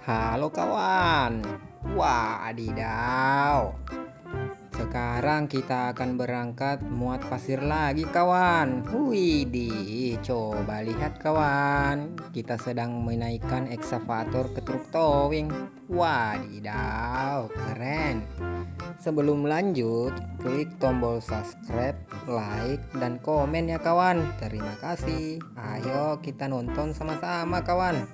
Halo kawan. Wadidaw. Sekarang kita akan berangkat muat pasir lagi kawan. Widih, coba lihat kawan. Kita sedang menaikkan ekskavator ke truk towing. Wadidaw, keren. Sebelum lanjut, klik tombol subscribe, like, dan komen ya kawan. Terima kasih. Ayo kita nonton sama-sama kawan.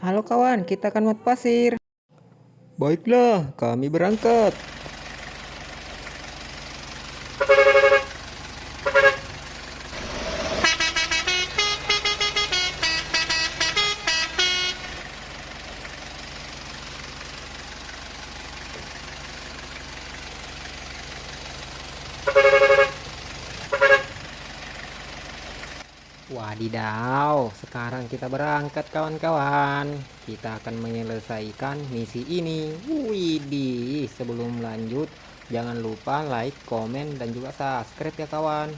Halo kawan, kita akan muat pasir. Baiklah, kami berangkat. Wadidaw, sekarang kita berangkat kawan-kawan. Kita akan menyelesaikan misi ini. Widih, sebelum lanjut, jangan lupa like, komen, dan juga subscribe ya kawan.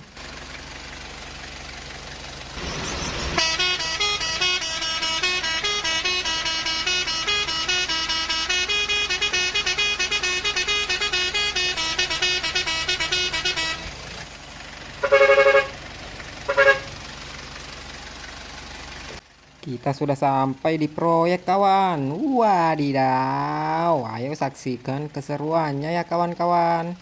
Kita sudah sampai di proyek kawan. Wadidaw, ayo saksikan keseruannya ya kawan-kawan.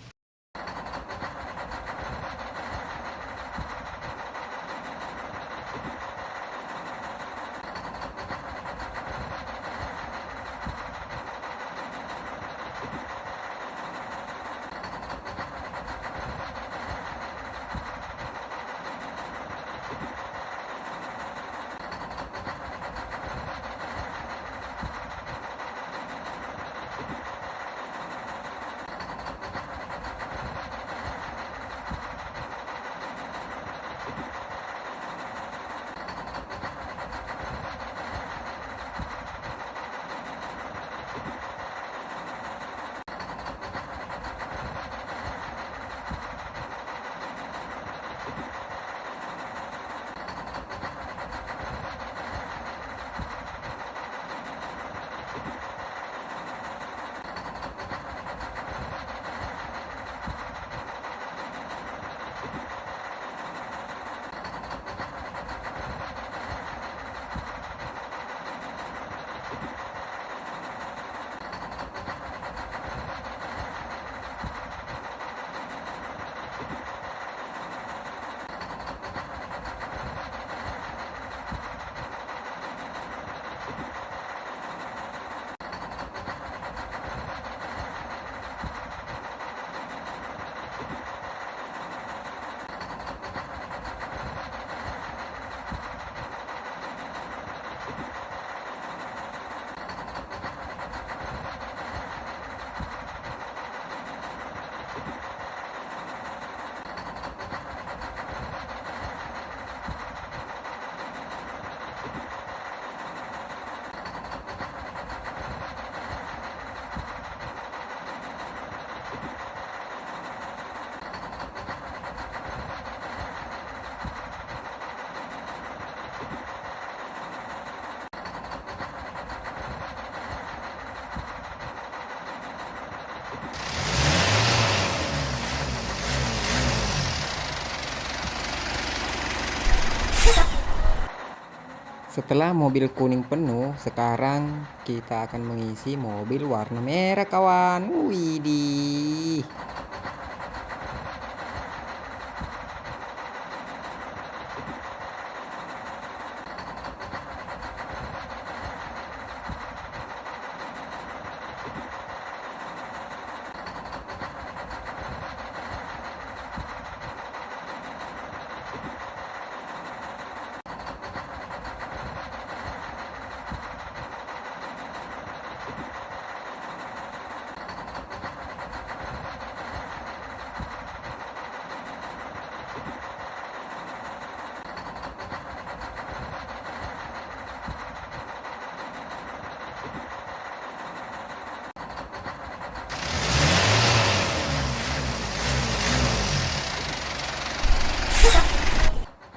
Setelah mobil kuning penuh, sekarang kita akan mengisi mobil warna merah kawan. Widih.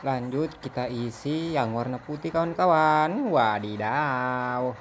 Lanjut kita isi yang warna putih kawan-kawan. Wadidaw.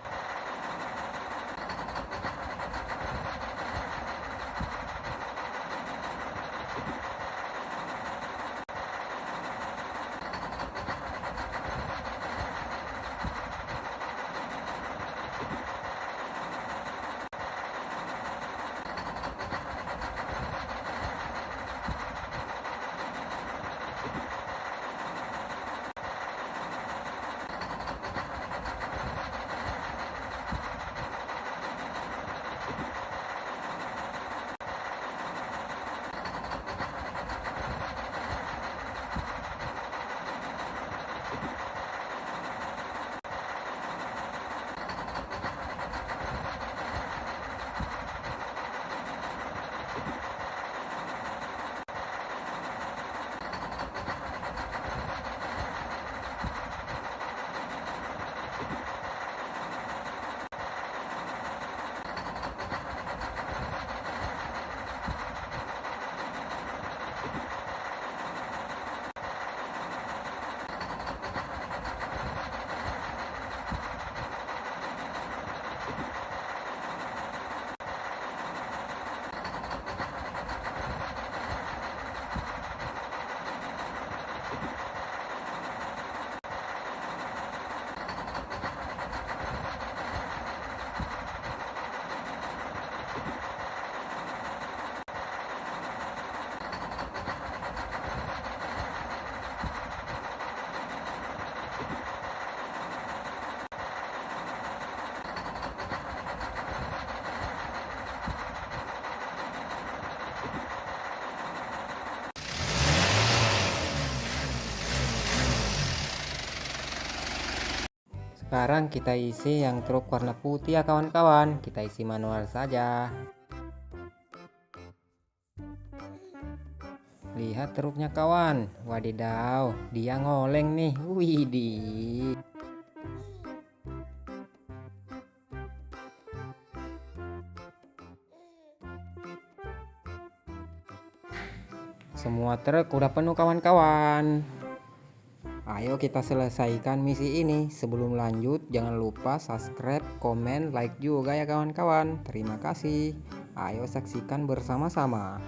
Sekarang kita isi yang truk warna putih ya kawan-kawan. Kita isi manual saja. Lihat truknya kawan. Wadidaw, dia ngoleng nih. Widih. Semua truk udah penuh kawan-kawan. Ayo kita selesaikan misi ini. Sebelum lanjut, jangan lupa subscribe, komen, like juga ya kawan-kawan. Terima kasih. Ayo saksikan bersama-sama.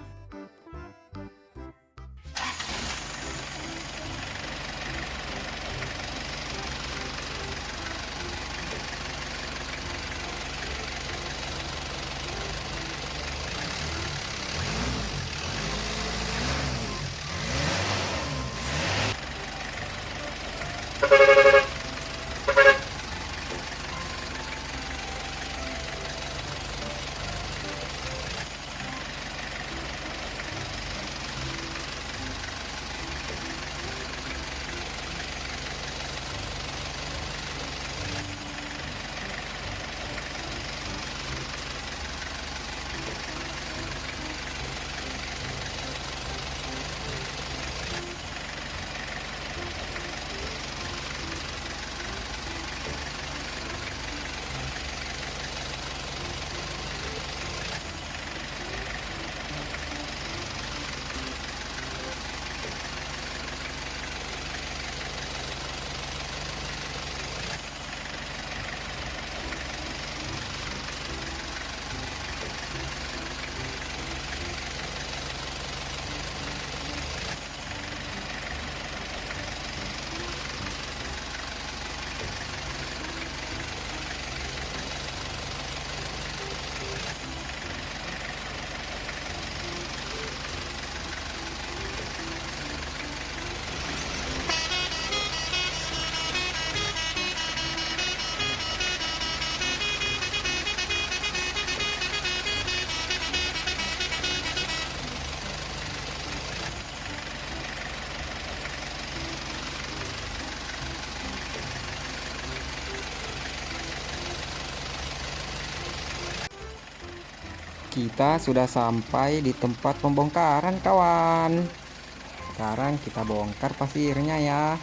Kita sudah sampai di tempat pembongkaran kawan. Sekarang kita bongkar pasirnya ya.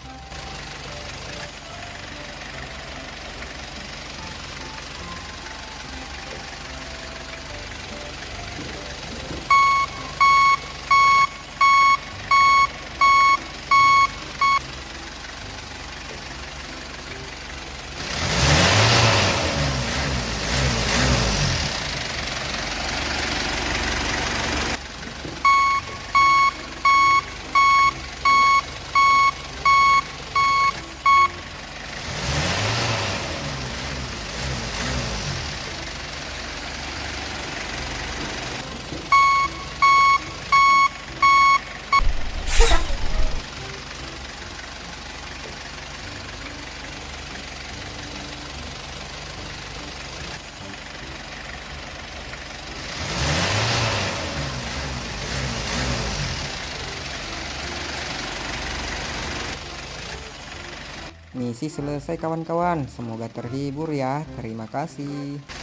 Misi selesai kawan-kawan. Semoga terhibur ya. Terima kasih.